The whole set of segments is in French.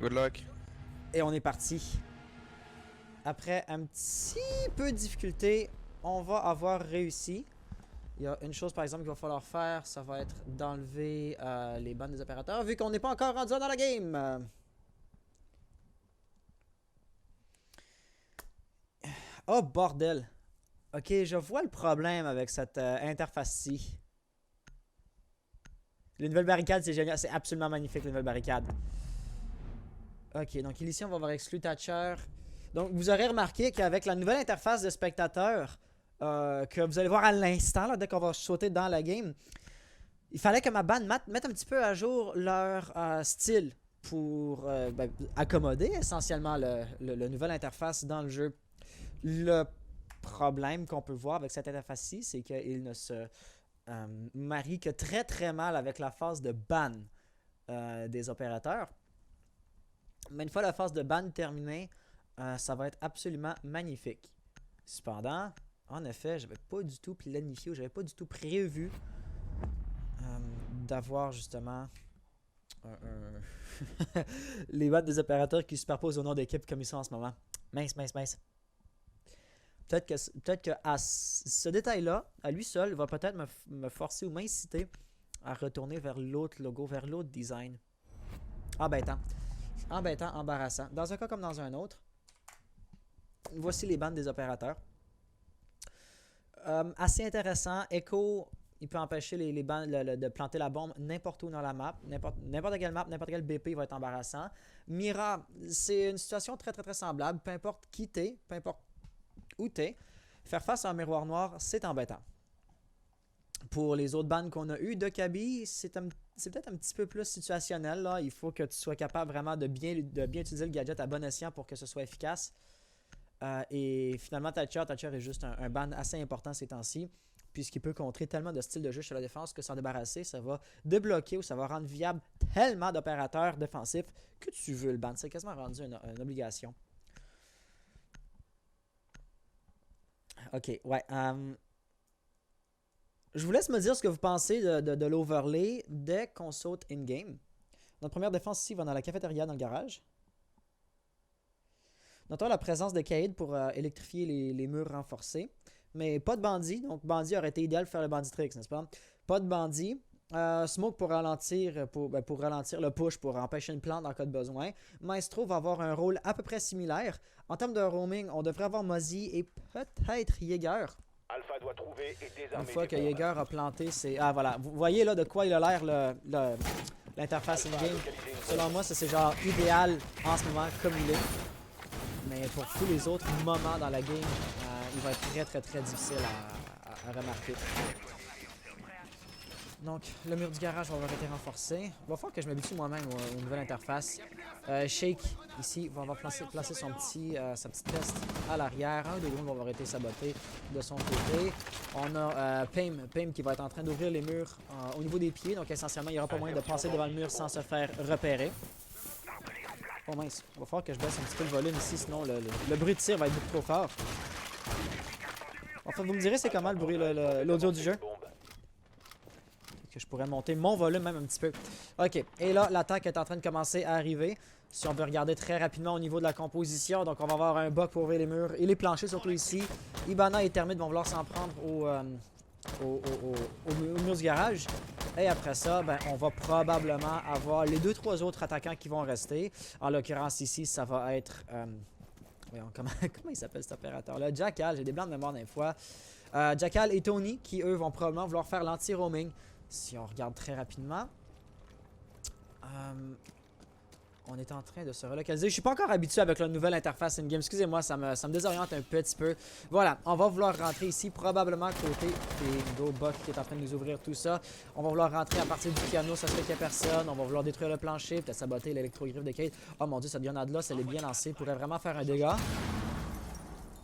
Good luck. Et on est parti. Après un petit peu de difficulté, on va avoir réussi. Il y a une chose par exemple qu'il va falloir faire, ça va être d'enlever les bandes des opérateurs, vu qu'on n'est pas encore rendu dans la game. Oh bordel. Ok, je vois le problème avec cette interface-ci. Les nouvelles barricades, c'est génial. C'est absolument magnifique, les nouvelles barricades. Ok, donc ici, on va avoir exclu Thatcher. Donc, vous aurez remarqué qu'avec la nouvelle interface de spectateur, que vous allez voir à l'instant, dès qu'on va sauter dans la game, il fallait que ma bande mette un petit peu à jour leur style pour accommoder essentiellement le nouvelle interface dans le jeu. Le problème qu'on peut voir avec cette interface-ci, c'est qu'il ne se marie que très très mal avec la phase de ban des opérateurs. Mais une fois la phase de ban terminée, ça va être absolument magnifique. Cependant, en effet, j'avais pas du tout planifié ou j'avais pas du tout prévu d'avoir justement les bandes des opérateurs qui superposent au nom d'équipe comme ils sont en ce moment. Mince. Peut-être que à ce détail-là, à lui seul, va peut-être me forcer ou m'inciter à retourner vers l'autre logo, vers l'autre design. Embêtant, embarrassant. Dans un cas comme dans un autre, voici les bandes des opérateurs. Assez intéressant. Echo, il peut empêcher les bandes de planter la bombe n'importe où dans la map. N'importe quelle map, n'importe quel BP va être embarrassant. Mira, c'est une situation très très très semblable. Peu importe qui t'es, peu importe où t'es, faire face à un miroir noir, c'est embêtant. Pour les autres bandes qu'on a eues, de Kaby, c'est peut-être un petit peu plus situationnel. Là. Il faut que tu sois capable vraiment de bien utiliser le gadget à bon escient pour que ce soit efficace. Et finalement, Thatcher est juste un ban assez important ces temps-ci, puisqu'il peut contrer tellement de styles de jeu sur la défense que s'en débarrasser, ça va débloquer ou ça va rendre viable tellement d'opérateurs défensifs que tu veux le ban. C'est quasiment rendu une obligation. Ok, ouais. Je vous laisse me dire ce que vous pensez de l'overlay dès qu'on saute in-game. Notre première défense ici va dans la cafétéria, dans le garage. Notons la présence de Cade pour électrifier les murs renforcés. Mais pas de bandit, donc bandit aurait été idéal pour faire le bandit tricks, n'est-ce pas? Pas de bandit. Smoke pour ralentir, pour ralentir le push, pour empêcher une plante en cas de besoin. Maestro va avoir un rôle à peu près similaire. En termes de roaming, on devrait avoir Mozzie et peut-être Jaeger. Alpha doit trouver et désarmer. Une fois que les bombes. Jaeger a planté, c'est... Ah voilà, vous voyez là de quoi il a l'air l'interface in-game. Selon moi, c'est genre idéal en ce moment comme il est. Mais pour tous les autres moments dans la game, il va être très très difficile à remarquer. Donc, le mur du garage va avoir été renforcé. Il va falloir que je m'habitue moi-même aux nouvelles interfaces. Shake, ici, va avoir placé sa petite test à l'arrière. Un des drones va avoir été saboté de son côté. On a Pame qui va être en train d'ouvrir les murs au niveau des pieds. Donc, essentiellement, il n'y aura pas moyen de passer devant le mur sans se faire repérer. Oh mince, il va falloir que je baisse un petit peu le volume ici, sinon le bruit de tir va être beaucoup trop fort. Enfin, vous me direz c'est comment le bruit, l'audio du jeu? Que je pourrais monter mon volume même un petit peu. Ok, et là, l'attaque est en train de commencer à arriver. Si on veut regarder très rapidement au niveau de la composition, donc on va avoir un bug pour ouvrir les murs et les planchers, surtout ici. Ibana et Termite vont vouloir s'en prendre au mur du garage. Et après ça, ben, on va probablement avoir les 2-3 autres attaquants qui vont rester. En l'occurrence ici, ça va être... comment il s'appelle cet opérateur-là? Jackal, j'ai des blancs de mémoire d'un fois. Jackal et Tony qui, eux, vont probablement vouloir faire l'anti-roaming. Si on regarde très rapidement, on est en train de se relocaliser. Je suis pas encore habitué avec la nouvelle interface in-game. Excusez-moi, ça me désoriente un petit peu. Voilà, on va vouloir rentrer ici, probablement côté Bingo Buck qui est en train de nous ouvrir tout ça. On va vouloir rentrer à partir du piano, ça se fait qu'il n'y a personne. On va vouloir détruire le plancher, peut-être saboter l'électrogriffe de Kate. Oh mon dieu, cette grenade-là, si elle est bien lancée, pourrait vraiment faire un dégât.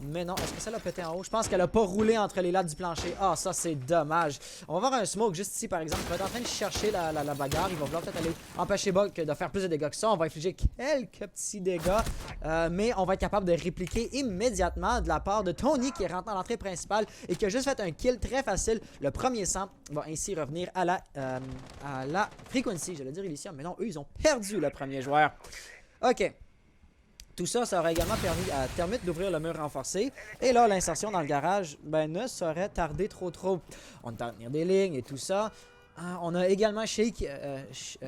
Mais non, est-ce que ça l'a pété en haut? Je pense qu'elle a pas roulé entre les lattes du plancher. Ah, ça c'est dommage. On va voir un smoke juste ici par exemple. Il va être en train de chercher la bagarre. Il va vouloir peut-être aller empêcher Buck de faire plus de dégâts que ça. On va infliger quelques petits dégâts. Mais on va être capable de répliquer immédiatement de la part de Tony qui est rentré dans l'entrée principale et qui a juste fait un kill très facile. Le premier sang va ainsi revenir à la frequency. J'allais dire Elysium, mais non, eux ils ont perdu le premier joueur. OK. Tout ça, ça aurait également permis à Termite d'ouvrir le mur renforcé. Et là, l'insertion dans le garage ne saurait tarder trop. On est en train de tenir des lignes et tout ça. On a également Shake,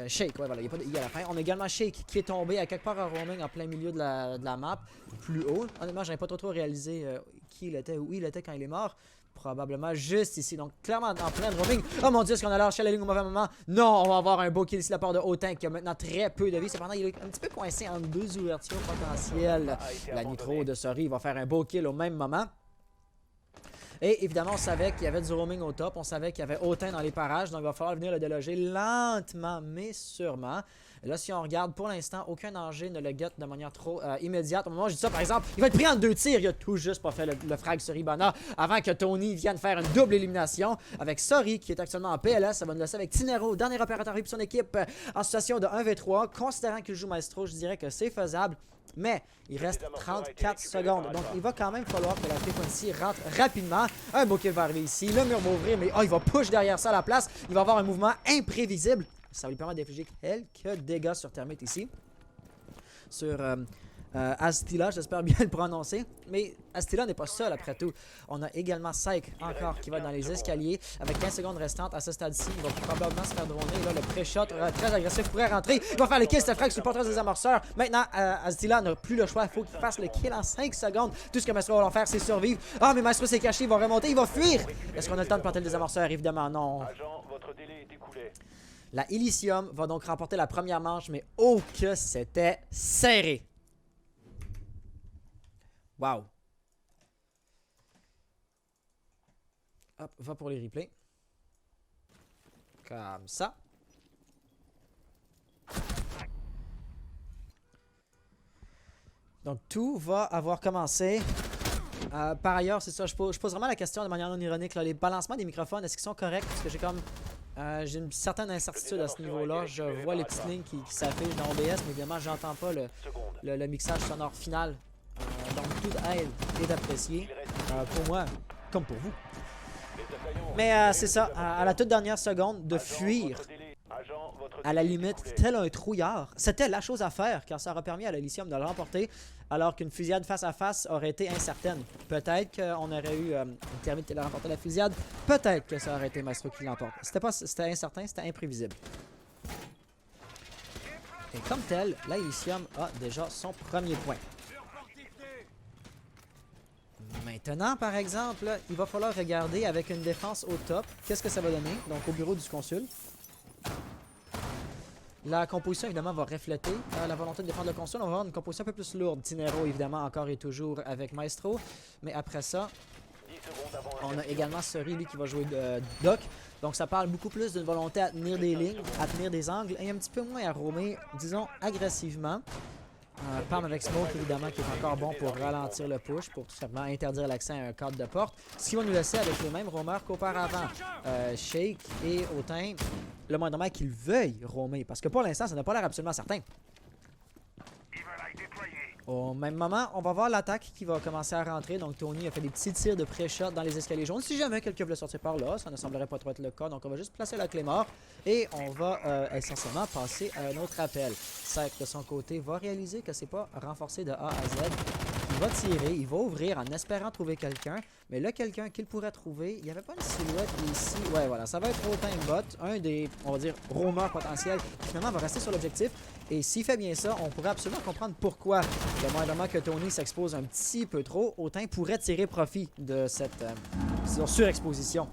Shake, ouais, voilà, il n'y a pas de I à la fin. On a également Shake qui est tombé à quelque part à roaming en plein milieu de la map, plus haut. Honnêtement, j'avais pas trop réalisé qui il était, où il était quand il est mort. Probablement juste ici, donc clairement en plein roaming. Oh mon dieu, est-ce qu'on a lâché la ligne au mauvais moment? Non, on va avoir un beau kill ici de la part de Autain qui a maintenant très peu de vie. Cependant, il est un petit peu coincé entre deux ouvertures potentielles. La nitro de Sori va faire un beau kill au même moment. Et évidemment, on savait qu'il y avait du roaming au top. On savait qu'il y avait Autain dans les parages. Donc, il va falloir venir le déloger lentement, mais sûrement. Et là, si on regarde, pour l'instant, aucun danger ne le guette de manière trop immédiate. Au moment où je dis ça, par exemple, il va être pris en 2 tirs. Il a tout juste pas fait le frag sur Ibana avant que Tony vienne faire une double élimination. Avec Sori, qui est actuellement en PLS. Ça va nous laisser avec Tinero, dernier opérateur et son équipe, en situation de 1v3. Considérant qu'il joue Maestro, je dirais que c'est faisable. Mais il reste 34 secondes. Donc il va quand même falloir que la Frequency rentre rapidement. Un beau kill va arriver ici. Le mur va ouvrir, mais il va push derrière ça à la place. Il va avoir un mouvement imprévisible. Ça va lui permettre d'infliger quelques dégâts sur Termite ici. Sur Astila, j'espère bien le prononcer. Mais Astila n'est pas seul après tout. On a également Syke encore qui va dans les escaliers. Avec 15 secondes restantes à ce stade-ci, il va probablement se faire droner. Là, le pré-shot très agressif pourrait rentrer. Il va faire le kill, ce frag sur le portrait des amorceurs. Maintenant, Astila n'a plus le choix. Il faut qu'il fasse le kill en 5 secondes. Tout ce que Maestro va faire, c'est survivre. Ah, mais Maestro s'est caché. Il va remonter. Il va fuir. Est-ce qu'on a le temps de planter le désamorceur? Évidemment, non. Agent, votre délai est écoulé. La Elysium va donc remporter la première manche, mais oh que c'était serré. Wow. Hop, va pour les replays. Comme ça. Donc tout va avoir commencé. Par ailleurs, c'est ça, je pose vraiment la question de manière non ironique. Là, les balancements des microphones, est-ce qu'ils sont corrects? Parce que j'ai une certaine incertitude à ce niveau-là. Je vois les petites lignes qui s'affichent dans OBS, mais évidemment, j'entends pas le mixage sonore final. Donc, toute aide est appréciée pour moi, comme pour vous. Mais c'est ça, à la toute dernière seconde, de fuir, à la limite, tel un trouillard, c'était la chose à faire, car ça aurait permis à l'Elysium de le remporter, alors qu'une fusillade face à face aurait été incertaine. Peut-être qu'on aurait eu une Termite qui a remporté la fusillade, peut-être que ça aurait été Maestro qui l'emporte. C'était incertain, c'était imprévisible. Et comme tel, l'Elysium a déjà son premier point. Maintenant, par exemple, il va falloir regarder avec une défense au top, qu'est-ce que ça va donner, donc au bureau du consul. La composition, évidemment, va refléter la volonté de défendre le consul. On va avoir une composition un peu plus lourde. Tinero, évidemment, encore et toujours avec Maestro. Mais après ça, on a également Sori, lui, qui va jouer Doc. Donc, ça parle beaucoup plus d'une volonté à tenir des lignes, à tenir des angles, et un petit peu moins à roamer, disons, agressivement. Pam avec Smoke, évidemment, qui est encore bon pour ralentir le push, pour tout simplement interdire l'accès à un cadre de porte. Ce qui va nous laisser avec les mêmes roamers qu'auparavant. Shake et Autain, le moindrement qu'ils veuillent roamer, parce que pour l'instant, ça n'a pas l'air absolument certain. Au même moment, on va voir l'attaque qui va commencer à rentrer. Donc Tony a fait des petits tirs de pré-shot dans les escaliers jaunes. Si jamais quelqu'un voulait sortir par là, ça ne semblerait pas trop être le cas. Donc on va juste placer la clé mort et on va essentiellement passer à un autre appel. Syke de son côté va réaliser que c'est pas renforcé de A à Z. Il va tirer, il va ouvrir en espérant trouver quelqu'un. Mais là, quelqu'un qu'il pourrait trouver, il n'y avait pas une silhouette ici. Ouais, voilà, ça va être Autain Bot, un des, on va dire, roamers potentiels qui finalement va rester sur l'objectif. Et s'il fait bien ça, on pourrait absolument comprendre pourquoi, le moindrement que Tony s'expose un petit peu trop, Autain pourrait tirer profit de cette surexposition.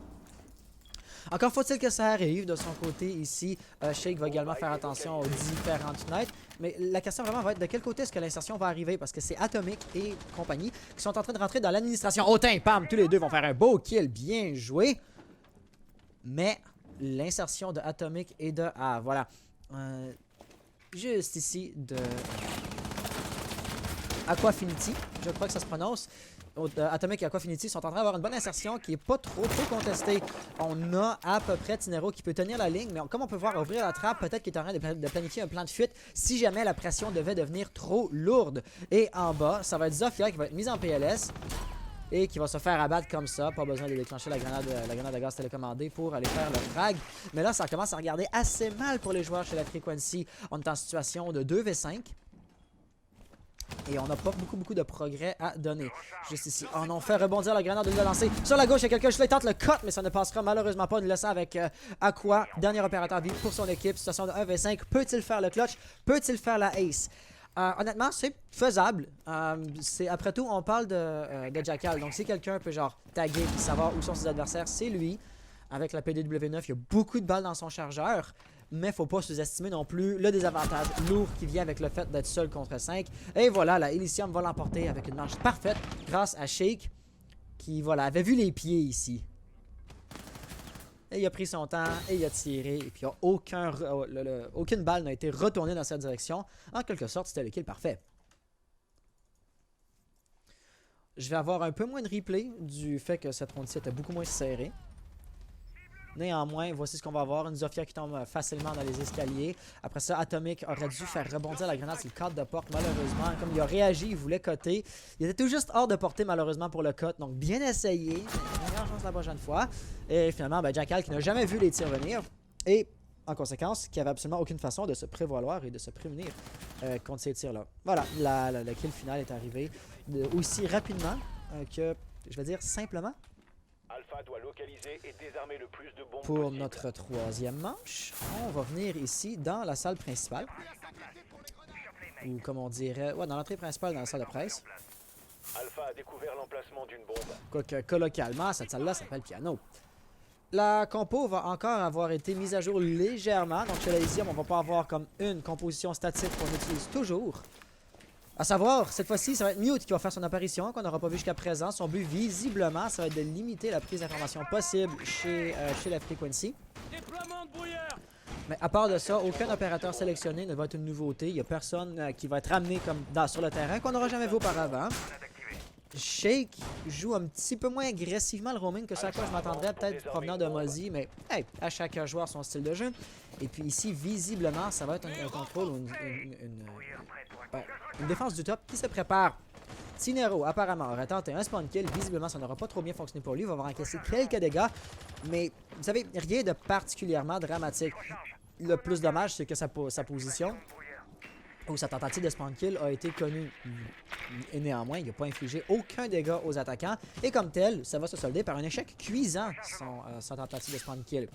Encore faut-il que ça arrive de son côté ici. Shake va également faire attention aux différentes fenêtres. Mais la question vraiment va être de quel côté est-ce que l'insertion va arriver. Parce que c'est Atomic et compagnie qui sont en train de rentrer dans l'administration. Autain, pam, tous les deux vont faire un beau kill. Bien joué. Mais l'insertion de Atomic et de A. Voilà. Juste ici de Aquafinity. Je crois que ça se prononce. Atomic et Aquafinity sont en train d'avoir une bonne insertion qui n'est pas trop contestée. On a à peu près Tinero qui peut tenir la ligne, mais comme on peut voir ouvrir la trappe, peut-être qu'il est en train de planifier un plan de fuite si jamais la pression devait devenir trop lourde. Et en bas, ça va être Zofia qui va être mise en PLS et qui va se faire abattre comme ça. Pas besoin de déclencher la grenade à gaz télécommandée pour aller faire le frag. Mais là, ça commence à regarder assez mal pour les joueurs chez la Frequency. On est en situation de 2v5. Et on n'a pas beaucoup de progrès à donner. Juste ici. Oh non, on fait rebondir la grenade de le lancer. Sur la gauche, il y a quelqu'un qui tente le cut, mais ça ne passera malheureusement pas. Nous laissant avec Aqua, dernier opérateur vie pour son équipe. Situation de 1v5. Peut-il faire le clutch? Peut-il faire la ace? Honnêtement, c'est faisable. Après tout, on parle de Jackal. Donc, si quelqu'un peut genre taguer et savoir où sont ses adversaires, c'est lui. Avec la PDW9, il y a beaucoup de balles dans son chargeur. Mais faut pas sous-estimer non plus le désavantage lourd qui vient avec le fait d'être seul contre 5. Et voilà, la Elysium va l'emporter avec une marche parfaite grâce à Shake qui, voilà, avait vu les pieds ici. Et il a pris son temps et il a tiré. Et puis il y a aucune balle n'a été retournée dans cette direction. En quelque sorte, c'était le kill parfait. Je vais avoir un peu moins de replay du fait que cette ronde-ci était beaucoup moins serrée. Néanmoins, voici ce qu'on va avoir. Une Zofia qui tombe facilement dans les escaliers. Après ça, Atomic aurait dû faire rebondir la grenade sur le cadre de porte, malheureusement. Comme il a réagi, il voulait coter. Il était tout juste hors de portée, malheureusement, pour le cut. Donc, bien essayé. Meilleure chance la prochaine fois. Et finalement, Jackal qui n'a jamais vu les tirs venir. Et, en conséquence, qui avait absolument aucune façon de se prévaloir et de se prémunir contre ces tirs-là. Voilà, le kill final est arrivé aussi rapidement que, je vais dire, simplement. Alpha doit localiser et désarmer le plus de bombes Pour possible. notre troisième manche, on va venir ici dans la salle principale. Ou comme on dirait, ouais, dans l'entrée principale dans la salle de presse. Alpha a découvert l'emplacement d'une bombe. Quoique colloquialement, cette salle-là s'appelle piano. La compo va encore avoir été mise à jour légèrement. Donc chez la Elysium, on va pas avoir comme une composition statique qu'on utilise toujours. À savoir, cette fois-ci, ça va être Mute qui va faire son apparition, qu'on n'aura pas vu jusqu'à présent. Son but, visiblement, ça va être de limiter la prise d'information possible chez la Frequency. Mais à part de ça, aucun opérateur sélectionné ne va être une nouveauté. Il n'y a personne qui va être ramené comme sur le terrain, qu'on n'aura jamais vu auparavant. Shake joue un petit peu moins agressivement le roaming que ce à quoi je m'attendrais, peut-être provenant de Mozzie, mais hey, à chaque joueur son style de jeu. Et puis ici, visiblement, ça va être un contrôle ou une défense du top qui se prépare. Tinero, apparemment, aurait tenté un spawn kill. Visiblement, ça n'aura pas trop bien fonctionné pour lui. Il va avoir encaissé quelques dégâts. Mais, vous savez, rien de particulièrement dramatique. Le plus dommage, c'est que sa position ou sa tentative de spawn kill a été connue. Et néanmoins, il n'a pas infligé aucun dégât aux attaquants. Et comme tel, ça va se solder par un échec cuisant, son tentative de spawn kill.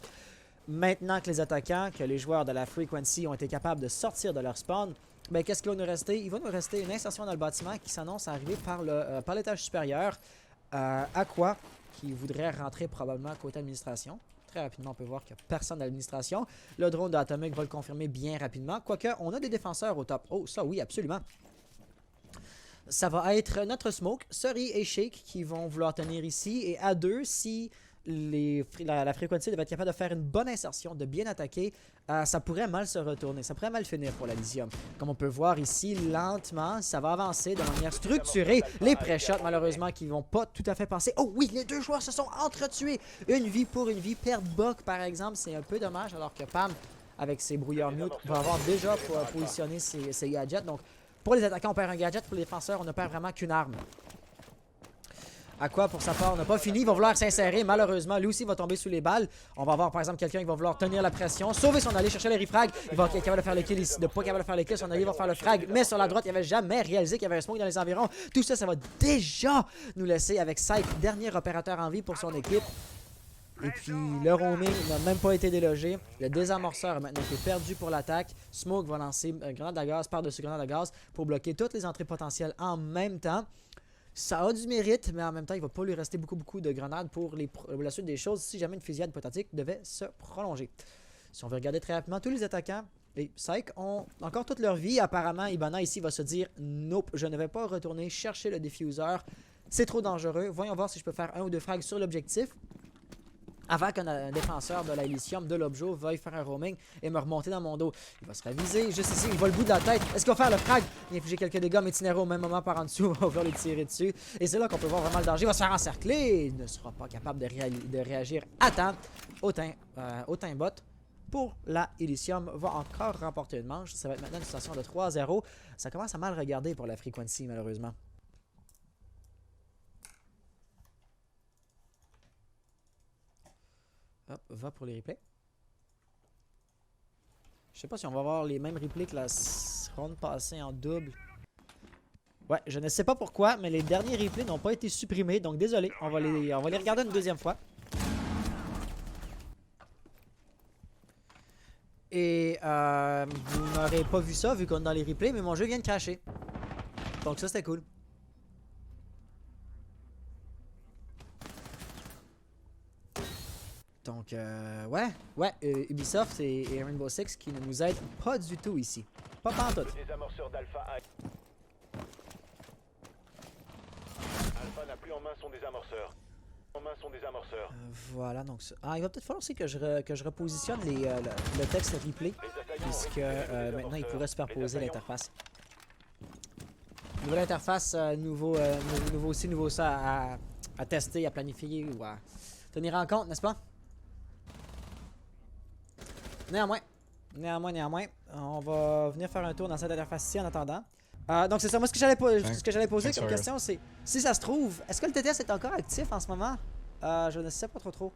Maintenant que les attaquants, que les joueurs de la Frequency ont été capables de sortir de leur spawn, ben, qu'est-ce qu'il va nous rester? Il va nous rester une insertion dans le bâtiment qui s'annonce arriver par l'étage supérieur. Aqua, qui voudrait rentrer probablement côté administration. Très rapidement, on peut voir qu'il n'y a personne à l'administration. Le drone d'Atomic va le confirmer bien rapidement. Quoique, on a des défenseurs au top. Oh, ça oui, absolument. Ça va être notre Smoke, Suri et Shake qui vont vouloir tenir ici. Et à deux, si la Frequency devait être capable de faire une bonne insertion, de bien attaquer, ça pourrait mal se retourner. Ça pourrait mal finir pour la Elysium. Comme on peut voir ici, lentement, ça va avancer de manière structurée. Les pré-shots, malheureusement, qui ne vont pas tout à fait passer. Oh oui, les deux joueurs se sont entretués. Une vie pour une vie. Perdre Buck, par exemple, c'est un peu dommage, alors que Pam, avec ses brouilleurs mute, va avoir déjà positionné ses gadgets. Donc, pour les attaquants, on perd un gadget. Pour les défenseurs, on ne perd vraiment qu'une arme. Aqua, pour sa part, n'a pas fini. Il va vouloir s'insérer. Malheureusement, lui aussi va tomber sous les balles. On va avoir, par exemple, quelqu'un qui va vouloir tenir la pression, sauver son allié, chercher le refrag. Il va être capable de faire le kill ici. De pas capable de faire le kill, son allié va faire le frag. Mais sur la droite, il n'avait jamais réalisé qu'il y avait un smoke dans les environs. Tout ça, ça va déjà nous laisser avec Syke, dernier opérateur en vie pour son équipe. Et puis, le roaming n'a même pas été délogé. Le désamorceur a maintenant été perdu pour l'attaque. Smoke va lancer une grenade à gaz par-dessus grenade à gaz pour bloquer toutes les entrées potentielles en même temps. Ça a du mérite, mais en même temps, il ne va pas lui rester beaucoup de grenades pour la suite des choses si jamais une fusillade hypothétique devait se prolonger. Si on veut regarder très rapidement, tous les attaquants et Psych ont encore toute leur vie. Apparemment, Ibana ici va se dire « Nope, je ne vais pas retourner chercher le diffuseur. C'est trop dangereux. Voyons voir si je peux faire un ou deux frags sur l'objectif. » Avant qu'un défenseur de la Elysium, de l'Objo, veuille faire un roaming et me remonter dans mon dos. Il va se raviser juste ici, il va le bout de la tête. Est-ce qu'il va faire le frag? Il a infligé quelques dégâts, mais Tinero au même moment par en dessous va vouloir les tirer dessus. Et c'est là qu'on peut voir vraiment le danger. Il va se faire encercler. Il ne sera pas capable de réagir à temps. Autain-bot pour la Elysium va encore remporter une manche. Ça va être maintenant une situation de 3-0. Ça commence à mal regarder pour la Frequency, malheureusement. Hop, va pour les replays. Je sais pas si on va avoir les mêmes replays que la ronde passée en double. Ouais, je ne sais pas pourquoi, mais les derniers replays n'ont pas été supprimés, donc désolé, on va les regarder une deuxième fois. Et vous n'aurez pas vu ça vu qu'on est dans les replays, mais mon jeu vient de crasher. Donc ça c'était cool. Donc ouais, Ubisoft et Rainbow Six qui ne nous aident pas du tout ici. Pas pantoute. Le désamorceur d'Alpha a... Alpha n'a plus en main son désamorceur. Voilà, donc ça. Ah, il va peut-être falloir aussi que je repositionne le texte replay, puisque maintenant il pourrait superposer l'interface. Nouvelle interface, nouveau ça à tester, à planifier ou à tenir en compte, n'est-ce pas? Néanmoins, on va venir faire un tour dans cette interface-ci en attendant. Donc c'est ça, moi ce que j'allais poser comme question c'est, si ça se trouve, est-ce que le TTS est encore actif en ce moment? Je ne sais pas trop.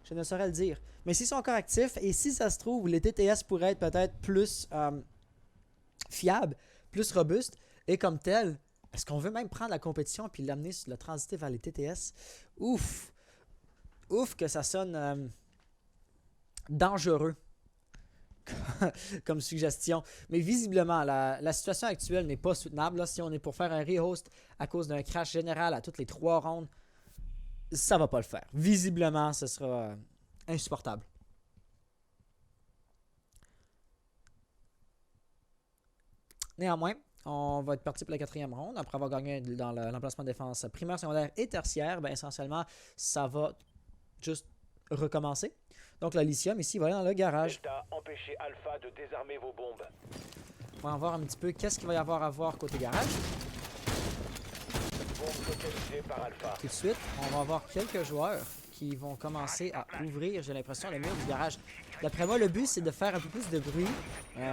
Je ne saurais le dire. Mais s'ils sont encore actifs, et si ça se trouve, les TTS pourraient être peut-être plus fiables, plus robustes, et comme tel, est-ce qu'on veut même prendre la compétition puis l'amener, le transiter vers les TTS? Ouf que ça sonne dangereux. Comme suggestion. Mais visiblement, la situation actuelle n'est pas soutenable. Là, si on est pour faire un rehost à cause d'un crash général à toutes les 3 rondes, ça va pas le faire. Visiblement, ce sera insupportable. Néanmoins, on va être parti pour la 4e ronde. Après avoir gagné dans l'emplacement de défense primaire, secondaire et tertiaire, ben essentiellement, ça va juste recommencer. Donc, la lithium, ici, va aller dans le garage. Empêchez Alpha de désarmer vos bombes. On va voir un petit peu qu'est-ce qu'il va y avoir à voir côté garage. Bombe localisée par Alpha. Tout de suite, on va avoir quelques joueurs qui vont commencer à ouvrir, j'ai l'impression, le mur du garage. D'après moi, le but, c'est de faire un peu plus de bruit.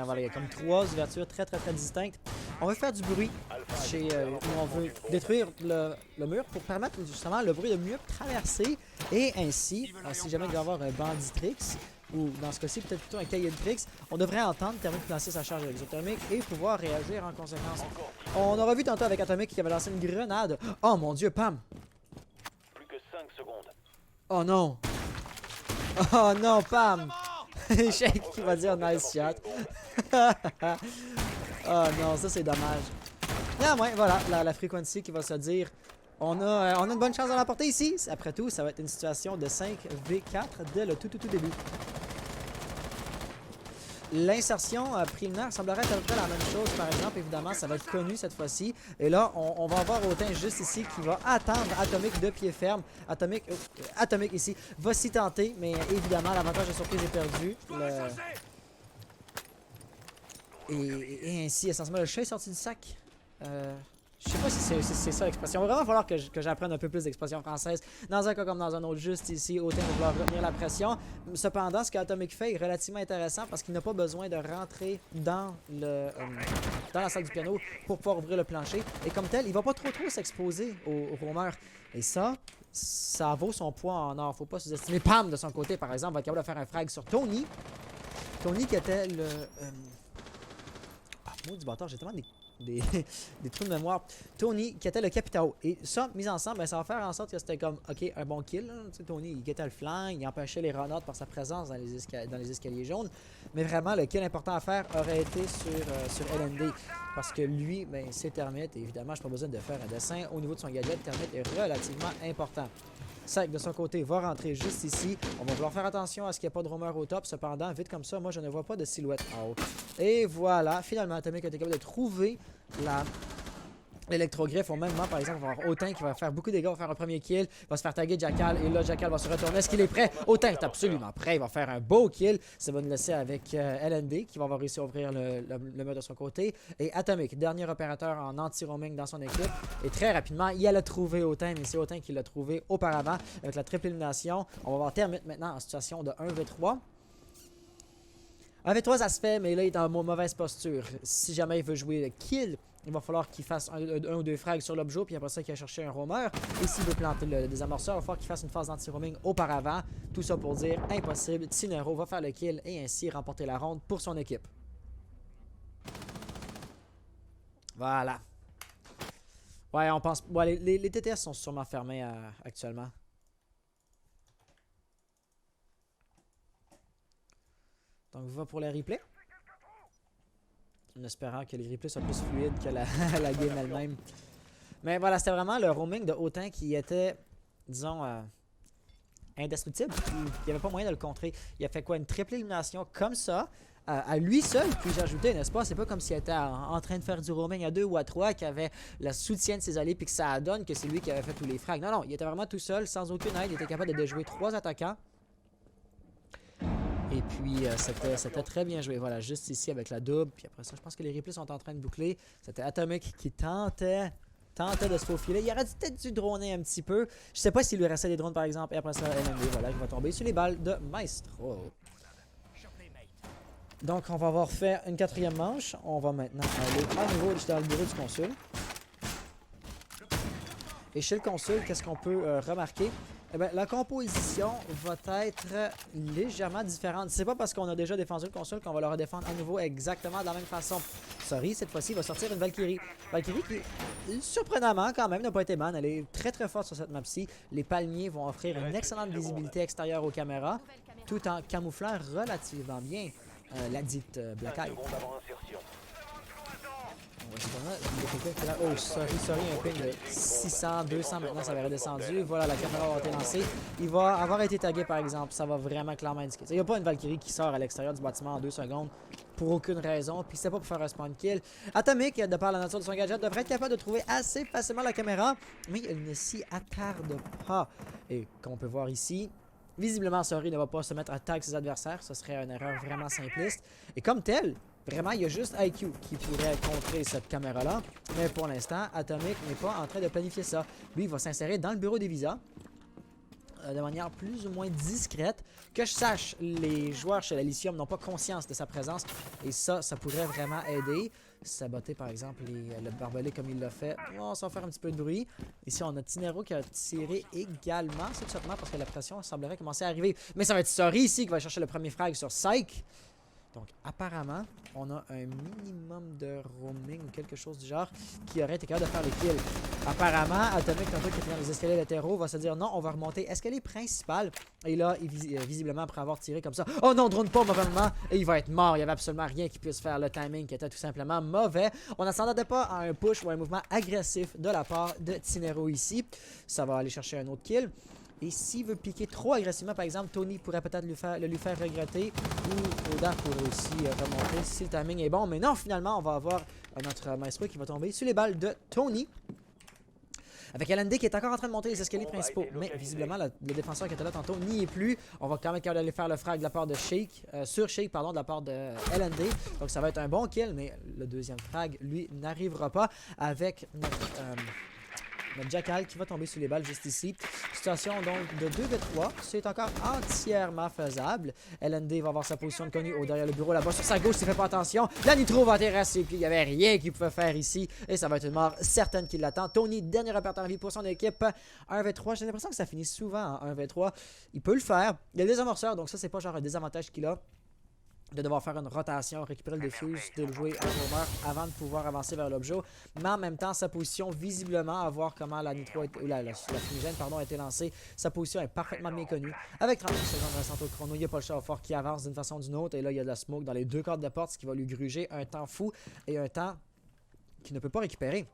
Voilà, il y a comme 3 ouvertures très distinctes. On veut faire du bruit où on veut détruire le mur pour permettre justement le bruit de mieux traverser. Et ainsi, si jamais il va y avoir un banditrix, ou dans ce cas-ci, peut-être plutôt un cahier de tricks, on devrait entendre Thermic lancer sa charge exothermique et pouvoir réagir en conséquence. On aura vu tantôt avec Atomic qui avait lancé une grenade. Oh mon dieu, Pam! Plus que 5 secondes. Oh non! Oh non, Pam! Shake qui va dire nice shot. Oh non, ça c'est dommage. Néanmoins, voilà, la frequency qui va se dire on a une bonne chance de l'emporter ici. Après tout, ça va être une situation de 5v4 dès le tout début. L'insertion préliminaire semblerait être à peu près la même chose, par exemple. Évidemment, ça va être connu cette fois-ci. Et là, on va avoir Autin juste ici qui va attendre Atomic de pied ferme. Atomic ici va s'y tenter, mais évidemment, l'avantage de surprise est perdu. Et ainsi, essentiellement, le chat est sorti du sac. Je sais pas si c'est ça l'expression. Il va vraiment falloir que j'apprenne un peu plus d'expression française. Dans un cas comme dans un autre, juste ici, Autain va vouloir retenir la pression. Cependant, ce qu'Atomic fait est relativement intéressant parce qu'il n'a pas besoin de rentrer dans la salle du piano pour pouvoir ouvrir le plancher. Et comme tel, il va pas trop s'exposer aux roamers. Et ça vaut son poids en or. Faut pas sous-estimer. Pam, de son côté, par exemple, va être capable de faire un frag sur Tony. Tony qui était le... maudit bâtard, j'ai tellement des trous de mémoire. Tony qui était le capitao. Et ça, mis ensemble, ben, ça va faire en sorte que c'était comme, ok, un bon kill. Tony, il guettait le flanc, il empêchait les Renault par sa présence dans les escaliers jaunes. Mais vraiment, le kill important à faire aurait été sur LND. Parce que lui, ben, c'est Termite. Et évidemment, je n'ai pas besoin de faire un dessin. Au niveau de son gadget, Termite est relativement important. Sec de son côté va rentrer juste ici. On va vouloir faire attention à ce qu'il n'y ait pas de roamer au top. Cependant, vite comme ça, moi je ne vois pas de silhouette en haut. Et voilà, finalement, Atomic a été capable de trouver l'électrogriffe au même moment. Par exemple, on va avoir Autain qui va faire beaucoup de dégâts, va faire un premier kill, va se faire taguer Jackal. Et là, Jackal va se retourner. Est-ce qu'il est prêt? Autain est absolument prêt. Il va faire un beau kill. Ça va nous laisser avec LND qui va avoir réussi à ouvrir le mur de son côté. Et Atomic, dernier opérateur en anti-roaming dans son équipe. Et très rapidement, il allait trouver Autain. Mais c'est Autain qui l'a trouvé auparavant avec la triple élimination. On va voir Termite maintenant en situation de 1v3. 1v3, ça se fait, mais là, il est en mauvaise posture. Si jamais il veut jouer le kill, il va falloir qu'il fasse un ou deux frags sur l'objet, puis après ça, qu'il a cherché un roamer. Et s'il veut planter le désamorceur, il va falloir qu'il fasse une phase d'anti-roaming auparavant. Tout ça pour dire impossible. Tinero va faire le kill et ainsi remporter la ronde pour son équipe. Voilà. Ouais, on pense. Ouais, les TTS sont sûrement fermés actuellement. Donc, va pour les replays. En espérant que les replays soient plus fluides que la game elle-même. Mais voilà, c'était vraiment le roaming de Autain qui était, disons, indestructible. Il n'y avait pas moyen de le contrer. Il a fait quoi? Une triple élimination comme ça, à lui seul. Puis j'ai ajouté, n'est-ce pas? C'est pas comme s'il était en train de faire du roaming à 2 ou à 3, qui avait le soutien de ses alliés, puis que ça donne que c'est lui qui avait fait tous les frags. Non, non, il était vraiment tout seul, sans aucune aide. Il était capable de déjouer 3 attaquants. Et puis, c'était très bien joué. Voilà, juste ici avec la double. Puis après ça, je pense que les replays sont en train de boucler. C'était Atomic qui tentait de se faufiler. Il aurait peut-être dû droner un petit peu. Je sais pas s'il lui restait des drones, par exemple. Et après ça, LMD, voilà, il va tomber sur les balles de Maestro. Donc, on va avoir fait une 4e manche. On va maintenant aller à nouveau dans le bureau du consul. Et chez le consul, qu'est-ce qu'on peut remarquer? Eh bien, la composition va être légèrement différente. C'est pas parce qu'on a déjà défendu le consul qu'on va le redéfendre à nouveau exactement de la même façon. Sorry, cette fois-ci, il va sortir une Valkyrie. Valkyrie qui, surprenamment, quand même, n'a pas été ban. Elle est très très forte sur cette map-ci. Les palmiers vont offrir une excellente visibilité extérieure aux caméras, tout en camouflant relativement bien la dite Black Eye. Oh, sorry, un ping de 600, 200, maintenant ça va redescendu. Voilà, la caméra va été lancée. Il va avoir été tagué par exemple, ça va vraiment clairement indiquer. Il n'y a pas une Valkyrie qui sort à l'extérieur du bâtiment en 2 secondes pour aucune raison, puis c'est pas pour faire un spawn kill. Atomic, de par la nature de son gadget, devrait être capable de trouver assez facilement la caméra, mais il ne s'y attarde pas. Et comme on peut voir ici, visiblement, Sorry ne va pas se mettre à tag ses adversaires, ce serait une erreur vraiment simpliste. Et comme tel, vraiment, il y a juste IQ qui pourrait contrer cette caméra-là. Mais pour l'instant, Atomic n'est pas en train de planifier ça. Lui, il va s'insérer dans le bureau des visas de manière plus ou moins discrète. Que je sache, les joueurs chez la Lithium n'ont pas conscience de sa présence. Et ça pourrait vraiment aider. Saboter, par exemple, le barbelé comme il l'a fait. Oh, ça va faire un petit peu de bruit. Ici, on a Tinero qui a tiré également successivement parce que la pression semblerait commencer à arriver. Mais ça va être Sorry ici qui va chercher le premier frag sur Psyche. Donc, apparemment, on a un minimum de roaming ou quelque chose du genre qui aurait été capable de faire les kills. Apparemment, Atomic, tantôt qui était dans les escaliers latéraux, va se dire non, on va remonter escalier principal. Et là, visiblement, après avoir tiré comme ça, oh non, drone pas au mauvais moment, et il va être mort. Il n'y avait absolument rien qui puisse faire. Le timing qui était tout simplement mauvais. On ne s'attendait pas à un push ou un mouvement agressif de la part de Tinero ici. Ça va aller chercher un autre kill. Et s'il veut piquer trop agressivement, par exemple, Tony pourrait peut-être lui faire regretter. Ou Oda pourrait aussi remonter si le timing est bon. Mais non, finalement, on va avoir notre maestro qui va tomber sur les balles de Tony. Avec LND qui est encore en train de monter les escaliers principaux. Mais visiblement, le défenseur qui était là tantôt n'y est plus. On va quand même aller faire le frag de la part de Shake. Sur Shake, pardon, de la part de LND. Donc ça va être un bon kill. Mais le deuxième frag, lui, n'arrivera pas avec notre Jackal qui va tomber sur les balles juste ici. Situation donc de 2v3. C'est encore entièrement faisable. LND va avoir sa position de connu derrière le bureau là-bas. Sur sa gauche, s'il ne fait pas attention. La Nitro va terrasser. Puis il n'y avait rien qu'il pouvait faire ici. Et ça va être une mort certaine qui l'attend. Tony, dernier repère en vie pour son équipe. 1v3. J'ai l'impression que ça finit souvent en 1v3. Il peut le faire. Il y a des amorceurs. Donc ça, c'est pas genre un désavantage qu'il a de devoir faire une rotation, récupérer le defuse, de le jouer en roamer avant de pouvoir avancer vers l'objet. Mais en même temps, sa position, visiblement, à voir comment la nitro ou la fumigène a été lancée, sa position est parfaitement bien connue. Avec 39 secondes restant au chrono, il n'y a pas le char fort qui avance d'une façon ou d'une autre. Et là, il y a de la smoke dans les deux cordes de porte, ce qui va lui gruger un temps fou et un temps qu'il ne peut pas récupérer.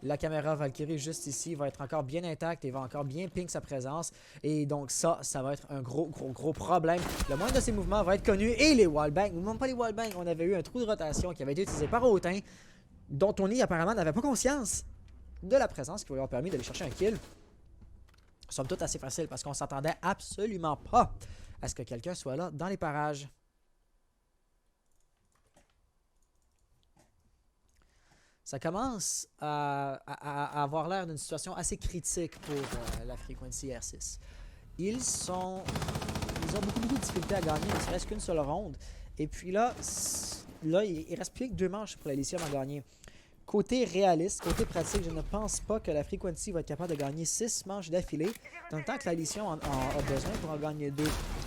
La caméra Valkyrie juste ici va être encore bien intacte et va encore bien ping sa présence. Et donc ça va être un gros problème. Le moindre de ces mouvements va être connu. Et les wallbangs, ou même pas les wallbangs, on avait eu un trou de rotation qui avait été utilisé par Autain, dont Tony apparemment n'avait pas conscience de la présence, qui va lui avoir permis d'aller chercher un kill. Somme toute assez facile parce qu'on s'attendait absolument pas à ce que quelqu'un soit là dans les parages. Ça commence à avoir l'air d'une situation assez critique pour la Frequency R6. Ils ont beaucoup de difficultés à gagner, ne serait-ce qu'une seule ronde. Et puis là il reste plus que 2 manches pour la Lithium à gagner. Côté réaliste, côté pratique, je ne pense pas que la Frequency va être capable de gagner 6 manches d'affilée. Dans le temps que la Lithium en a besoin pour en gagner 2.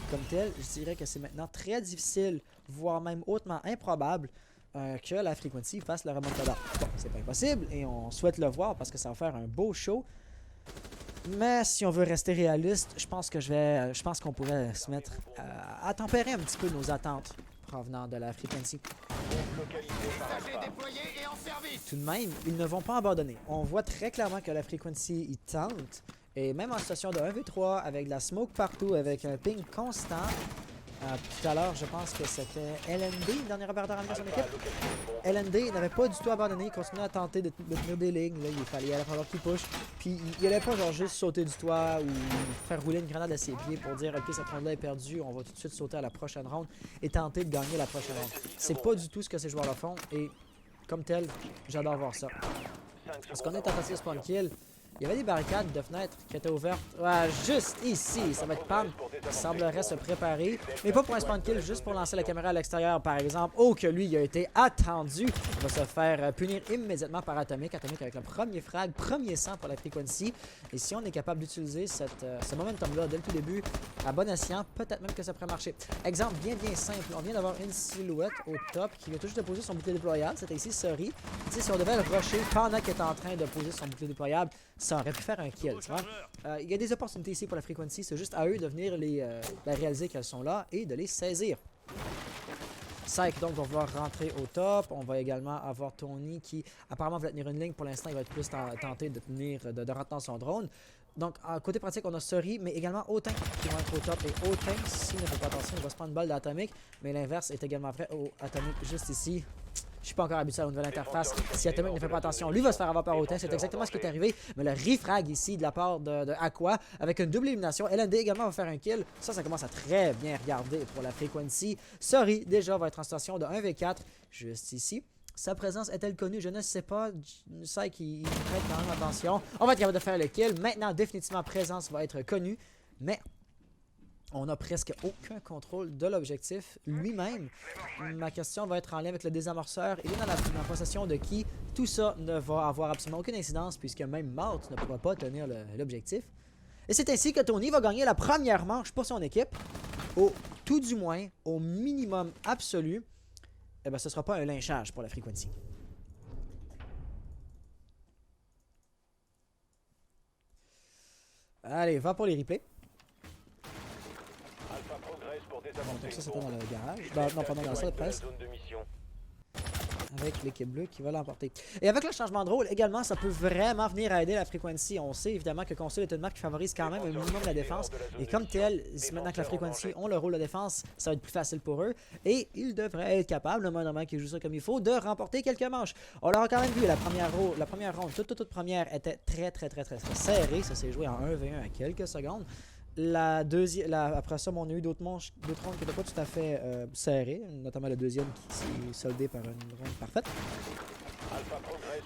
Comme tel, je dirais que c'est maintenant très difficile, voire même hautement improbable, que la Frequency fasse le remontada. Bon, c'est pas impossible et on souhaite le voir parce que ça va faire un beau show. Mais si on veut rester réaliste, je pense qu'on pourrait se mettre à tempérer un petit peu nos attentes provenant de la Frequency. Tout de même, ils ne vont pas abandonner. On voit très clairement que la Frequency, ils tentent. Et même en situation de 1v3, avec de la smoke partout, avec un ping constant. Tout à l'heure, je pense que c'était LND, dernier opérateur en son équipe. LND n'avait pas du tout abandonné, il continuait à tenter de tenir des lignes. Là, il allait falloir qu'il push. Puis il allait pas genre juste sauter du toit ou faire rouler une grenade à ses pieds pour dire ok, cette ronde-là est perdue, on va tout de suite sauter à la prochaine ronde et tenter de gagner la prochaine ronde. C'est pas du tout ce que ces joueurs-là font et comme tel, j'adore voir ça. Parce qu'on est à passer le spawn kill. Il y avait des barricades de fenêtres qui étaient ouvertes. Ouais, juste ici, ça va être Pam qui semblerait se préparer. Mais pas pour un spawn kill, juste pour lancer la caméra à l'extérieur, par exemple. Oh, que lui, il a été attendu. Il va se faire punir immédiatement par Atomic. Atomic avec le premier frag, premier sang pour la Frequency. Et si on est capable d'utiliser ce momentum-là dès le tout début, à bon escient, peut-être même que ça pourrait marcher. Exemple bien simple. On vient d'avoir une silhouette au top qui vient tout juste de poser son bouclier déployable. C'était ici Sori. Si on devait le rusher pendant qu'il est en train de poser son bouclier déployable, ça aurait pu faire un kill, tu vois. Il y a des opportunités ici pour la Frequency, c'est juste à eux de venir réaliser qu'elles sont là et de les saisir. Syke donc va vouloir rentrer au top. On va également avoir Tony qui apparemment va tenir une ligne. Pour l'instant, il va être plus tenté de rentrer dans son drone. Donc, côté pratique, on a Sori, mais également Autain qui vont être au top. Et Autain, s'il ne fait pas attention, il va se prendre une balle d'Atomic. Mais l'inverse est également vrai au Atomic juste ici. Je suis pas encore habitué à une nouvelle interface. Si Atomic ne fait pas attention, lui va se faire avoir par Autain. C'est exactement ce qui est arrivé. Mais le refrag ici de la part de Aqua avec une double élimination. LND également va faire un kill. Ça commence à très bien regarder pour la Frequency. Sori, déjà, va être en situation de 1v4 juste ici. Sa présence est-elle connue? Je ne sais pas. Je sais qu'il prête quand même attention. On va être capable de faire le kill. Maintenant, définitivement, présence va être connue. Mais on n'a presque aucun contrôle de l'objectif lui-même. Ma question va être en lien avec le désamorceur. Il est dans la possession de qui? Tout ça ne va avoir absolument aucune incidence puisque même Malt ne pourra pas tenir l'objectif. Et c'est ainsi que Tony va gagner la première manche pour son équipe. Au tout du moins, au minimum absolu, eh ben, ce ne sera pas un lynchage pour la Frequency. Allez, va pour les replays. Donc ça c'était dans le garage. Non, pardon, dans la salle de presse. Avec l'équipe bleue qui va l'emporter. Et avec le changement de rôle, également, ça peut vraiment venir aider la Frequency. On sait évidemment que Console est une marque qui favorise quand même un minimum la défense. Et comme tel, maintenant que la Frequency ont le rôle de défense, ça va être plus facile pour eux. Et ils devraient être capables, le moment qui joue ça comme il faut, de remporter quelques manches. On l'aura quand même vu, la première ronde, toute première, était très serrée. Ça s'est joué en 1v1 à quelques secondes. Après ça, on a eu d'autres rondes qui n'étaient pas tout à fait serrées, notamment la deuxième qui s'est soldée par une ronde parfaite.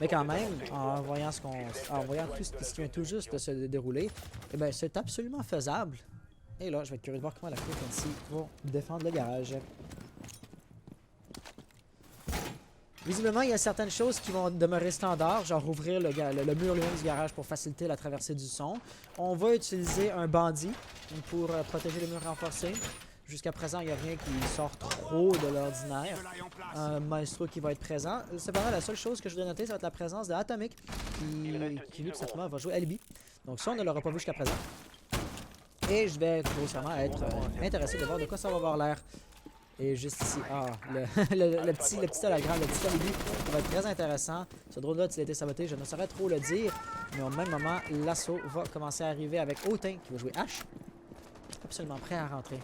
Mais quand même, en voyant tout ce qui vient tout juste de se dérouler, eh ben, c'est absolument faisable. Et là, je vais être curieux de voir comment la Frequency va défendre le garage. Visiblement, il y a certaines choses qui vont demeurer standards, genre ouvrir le mur lui-même du garage pour faciliter la traversée du son. On va utiliser un bandit pour protéger les murs renforcés. Jusqu'à présent, il n'y a rien qui sort trop de l'ordinaire. Un maestro qui va être présent. Cependant, la seule chose que je dois noter, ça va être la présence de Atomic, qui lui, tout simplement, va jouer Alibi. Donc ça, on ne l'aura pas vu jusqu'à présent. Et je vais grossièrement être intéressé de voir de quoi ça va avoir l'air. Et juste ici, le petit hologramme, le petit alibi va être très intéressant. Ce drone-là a-t-il été saboté? Je ne saurais trop le dire. Mais au même moment, l'assaut va commencer à arriver avec Autain qui va jouer H. Absolument prêt à rentrer.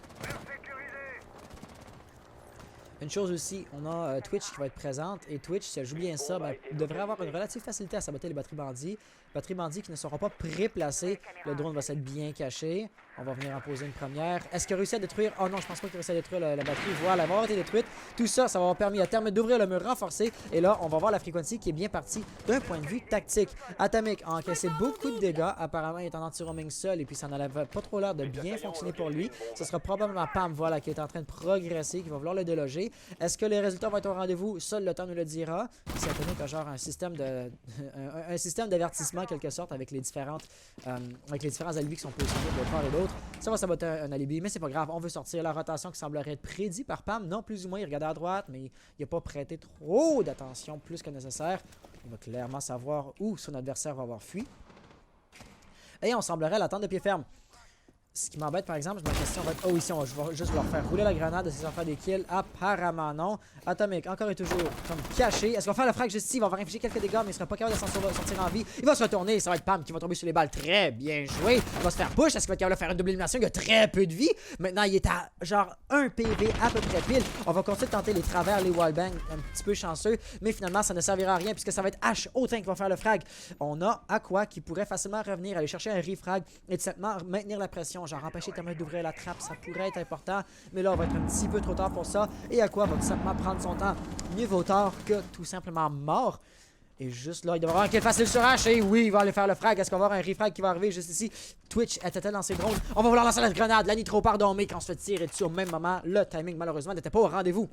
Une chose aussi, on a Twitch qui va être présente. Et Twitch, si elle joue bien ça, ben, devrait avoir une relative facilité à saboter les batteries bandits. Batteries bandits qui ne seront pas pré-placées. Le drone va s'être bien caché. On va venir en poser une première. Est-ce qu'il a réussi à détruire? Oh non, je pense pas qu'il a réussi à détruire la batterie. Voilà, elle va avoir été détruite. Tout ça, ça va avoir permis à terme d'ouvrir le mur renforcé. Et là, on va voir la Frequency qui est bien partie d'un point de vue tactique. Atomic a encaissé beaucoup de dégâts. Apparemment, il est en anti-roaming seul. Et puis, ça n'avait pas trop l'air de bien fonctionner pour lui. Ce sera probablement Pam, voilà, qui est en train de progresser, qui va vouloir le déloger. Est-ce que les résultats vont être au rendez-vous? Seul le temps nous le dira. Si Atomic a genre un système un système d'avertissement, en quelque sorte, avec les différents alibis qui sont positionnés de part et d'autre, ça va saboter un alibi, mais c'est pas grave. On veut sortir la rotation qui semblerait être prédite par Pam. Non, plus ou moins, il regardait à droite, mais il n'a pas prêté trop d'attention, plus que nécessaire. Il va clairement savoir où son adversaire va avoir fui. Et on semblerait l'attendre de pied ferme. Ce qui m'embête, par exemple, ma question va être... Oh, ici, je vais juste leur faire rouler la grenade, essayer de faire des kills. Apparemment, non. Atomic, encore et toujours, comme caché. Est-ce qu'on va faire le frag juste ici? Il va avoir infligé quelques dégâts, mais il sera pas capable de sortir en vie. Il va se retourner, ça va être Pam qui va tomber sur les balles. Très bien joué. Il va se faire push. Est-ce qu'il va être capable de faire une double élimination? Il a très peu de vie. Maintenant, il est à genre 1 PV à peu près pile. On va continuer de tenter les travers, les wallbangs, un petit peu chanceux. Mais finalement, ça ne servira à rien puisque ça va être H Autain qui va faire le frag. On a Aqua qui pourrait facilement revenir, aller chercher un refrag et tout simplement maintenir la pression. Genre empêcher Thomas d'ouvrir la trappe, ça pourrait être important. Mais là, on va être un petit peu trop tard pour ça. Et Aqua va tout simplement prendre son temps. Mieux vaut tard que tout simplement mort. Et juste là, il devrait avoir un kill facile sur H. Et oui, il va aller faire le frag. Est-ce qu'on va avoir un refrag qui va arriver juste ici? Twitch était-elle dans ses drones? On va vouloir lancer la grenade. La nitro, pardon, mais quand on se fait tirer dessus au même moment, le timing, malheureusement, n'était pas au rendez-vous.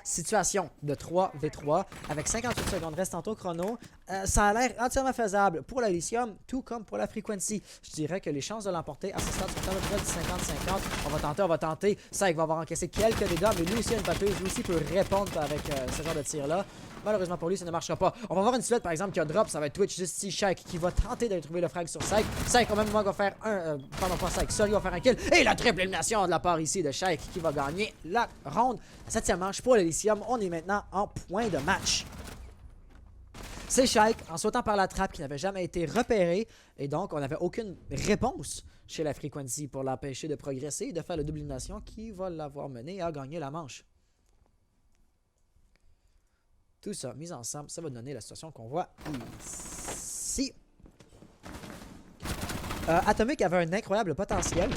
Situation de 3v3 avec 58 secondes restant au chrono. Ça a l'air entièrement faisable pour la Lithium, tout comme pour la Frequency. Je dirais que les chances de l'emporter à ce stade sont à peu près de 50-50. On va tenter. Saik va avoir encaissé quelques dégâts, mais lui aussi a une batteuse. Lui aussi peut répondre avec ce genre de tir-là. Malheureusement pour lui, ça ne marchera pas. On va voir une silhouette par exemple qui a drop, ça va être Twitch juste ici, Shaq qui va tenter d'aller trouver le frag sur Saik. Saik au même moment va faire pardon pas Saik, Sorry va faire un kill. Et la triple élimination de la part ici de Shaq qui va gagner la ronde. 7e manche pour l'Elysium. On est maintenant en point de match. C'est Shaq en sautant par la trappe qui n'avait jamais été repéré. Et donc on n'avait aucune réponse chez la Frequency pour l'empêcher de progresser et de faire la double élimination qui va l'avoir mené à gagner la manche. Tout ça mis ensemble, ça va donner la situation qu'on voit ici. Atomic avait un incroyable potentiel.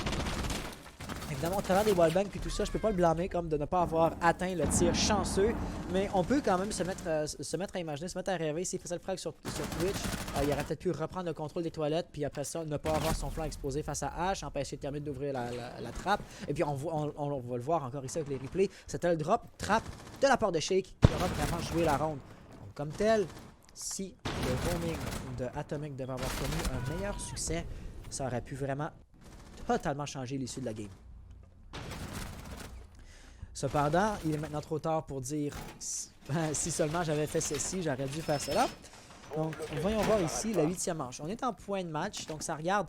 Évidemment, au travers des wallbangs puis tout ça, je peux pas le blâmer comme de ne pas avoir atteint le tir chanceux. Mais on peut quand même se mettre à imaginer, se mettre à rêver. S'il faisait le frag sur Twitch, il aurait peut-être pu reprendre le contrôle des toilettes. Puis après ça, ne pas avoir son flanc exposé face à H, empêcher de terminer d'ouvrir la trappe. Et puis on va le voir encore ici avec les replays. C'était le drop trap de la part de Shake qui aura vraiment joué la ronde. Donc, comme tel, si le roaming de Atomic devait avoir connu un meilleur succès, ça aurait pu vraiment totalement changer l'issue de la game. Cependant, il est maintenant trop tard pour dire si seulement j'avais fait ceci, j'aurais dû faire cela. Donc, voyons voir ici la 8e manche. On est en point de match, donc ça regarde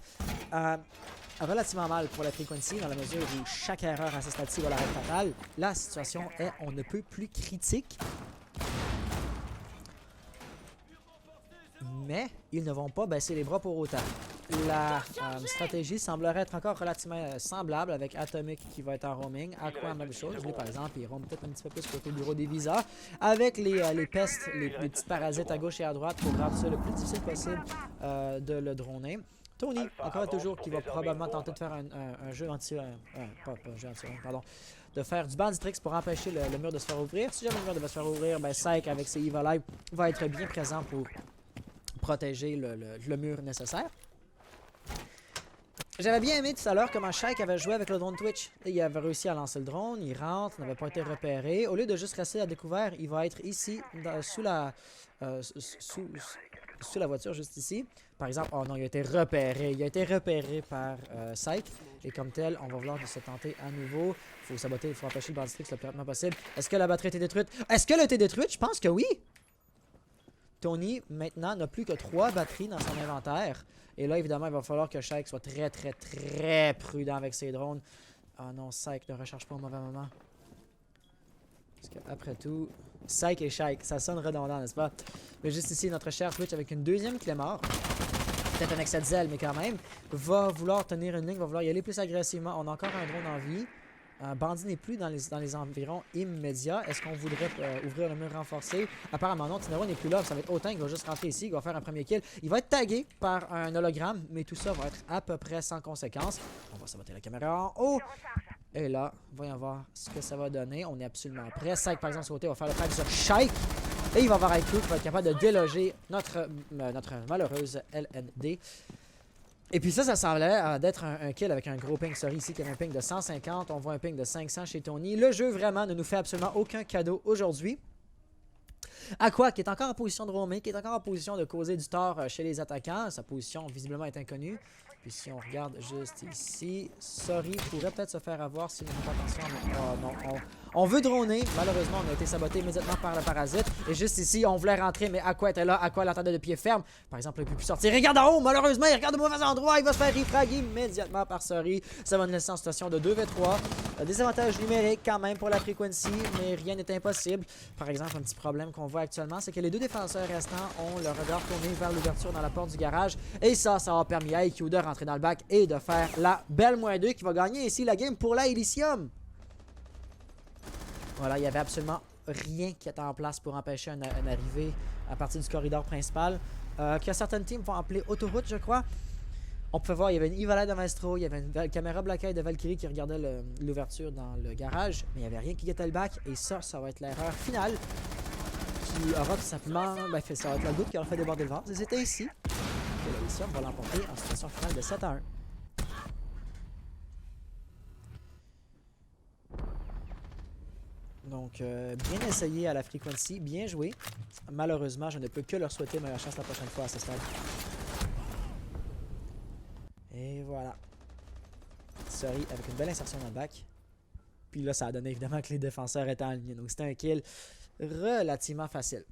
relativement mal pour la Frequency dans la mesure où chaque erreur à ce stade-ci va l'arrêter fatale. La situation est on ne peut plus critique. Mais ils ne vont pas baisser les bras pour autant. La stratégie semblerait être encore relativement semblable avec Atomic qui va être en roaming. Aqua, même chose. Lui, par exemple, il roam peut-être un petit peu plus côté bureau des visas. Avec les pestes, les petits parasites à gauche et à droite pour rendre ça le plus difficile possible de le droner. Tony, encore et toujours, qui va probablement tenter de faire un jeu anti... pas un jeu anti pardon. De faire du banditrix pour empêcher le mur de se faire ouvrir. Si jamais le mur devait se faire ouvrir, ben Saik avec ses Evil Eye va être bien présent pour protéger le mur nécessaire. J'avais bien aimé tout à l'heure comment Shaq avait joué avec le drone Twitch. Il avait réussi à lancer le drone, il rentre, il n'avait pas été repéré. Au lieu de juste rester à découvert, il va être ici, sous la voiture, juste ici. Par exemple, oh non, il a été repéré. Il a été repéré par Saik. Et comme tel, on va vouloir se tenter à nouveau. Il faut saboter, il faut empêcher le banditrix le plus rapidement possible. Est-ce que la batterie a été détruite? Est-ce qu'elle a été détruite? Je pense que oui. Tony, maintenant, n'a plus que 3 batteries dans son inventaire. Et là, évidemment, il va falloir que Shaq soit très prudent avec ses drones. Ah non, Saik ne recharge pas au mauvais moment. Parce qu'après tout, Saik et Shaq, ça sonne redondant, n'est-ce pas? Mais juste ici, notre cher Twitch avec une deuxième clé mort. Peut-être un excès de zèle, mais quand même. Va vouloir tenir une ligne, va vouloir y aller plus agressivement. On a encore un drone en vie. Bandit n'est plus dans les environs immédiats. Est-ce qu'on voudrait ouvrir le mur renforcé? Apparemment non, Tinero n'est plus là. Ça va être Autain qui va juste rentrer ici, qui va faire un premier kill. Il va être tagué par un hologramme, mais tout ça va être à peu près sans conséquence. On va saboter la caméra en haut. Et là, voyons voir ce que ça va donner. On est absolument prêt. Saik, par exemple, sur côté, va faire le frag sur Shaq. Et il va avoir IQ qui va être capable de déloger notre malheureuse LND. Et puis ça semblait d'être un kill avec un gros ping. Sorry, ici, qui avait un ping de 150. On voit un ping de 500 chez Tony. Le jeu, vraiment, ne nous fait absolument aucun cadeau aujourd'hui. Aqua, qui est encore en position de roamer, qui est encore en position de causer du tort chez les attaquants. Sa position, visiblement, est inconnue. Puis si on regarde juste ici, Sorry pourrait peut-être se faire avoir s'il ne fait pas attention. Mais, oh non, on veut droner. Malheureusement, on a été saboté immédiatement par le parasite. Et juste ici, on voulait rentrer, mais Aqua était là. Aqua l'attendait de pied ferme. Par exemple, il ne peut plus sortir. Regarde en haut, malheureusement, il regarde au mauvais endroit. Il va se faire refrag immédiatement par Sorry. Ça va nous laisser en situation de 2v3. Des avantages numériques quand même pour la Frequency, mais rien n'est impossible. Par exemple, un petit problème qu'on voit actuellement, c'est que les deux défenseurs restants ont le regard tourné vers l'ouverture dans la porte du garage. Et ça a permis à IQ de rentrer dans le bac et de faire la belle -2 qui va gagner ici la game pour la Elysium. Voilà, il n'y avait absolument rien qui était en place pour empêcher une arrivée à partir du corridor principal. Que certaines teams vont appeler autoroute, je crois. On pouvait voir, il y avait une Ivalette de Maestro, il y avait une caméra bloquée de Valkyrie qui regardait l'ouverture dans le garage, mais il n'y avait rien qui guettait le bac, et ça va être l'erreur finale qui aura tout simplement, ça va être la goutte qui aura fait déborder le vase, et c'est ainsi que l'Elysium va l'emporter en situation finale de 7-1. Donc, bien essayé à la Frequency, bien joué. Malheureusement, je ne peux que leur souhaiter meilleure chance la prochaine fois à ce stade. Et voilà. Sorry, avec une belle insertion dans le bac. Puis là, ça a donné évidemment que les défenseurs étaient alignés. Donc c'était un kill relativement facile.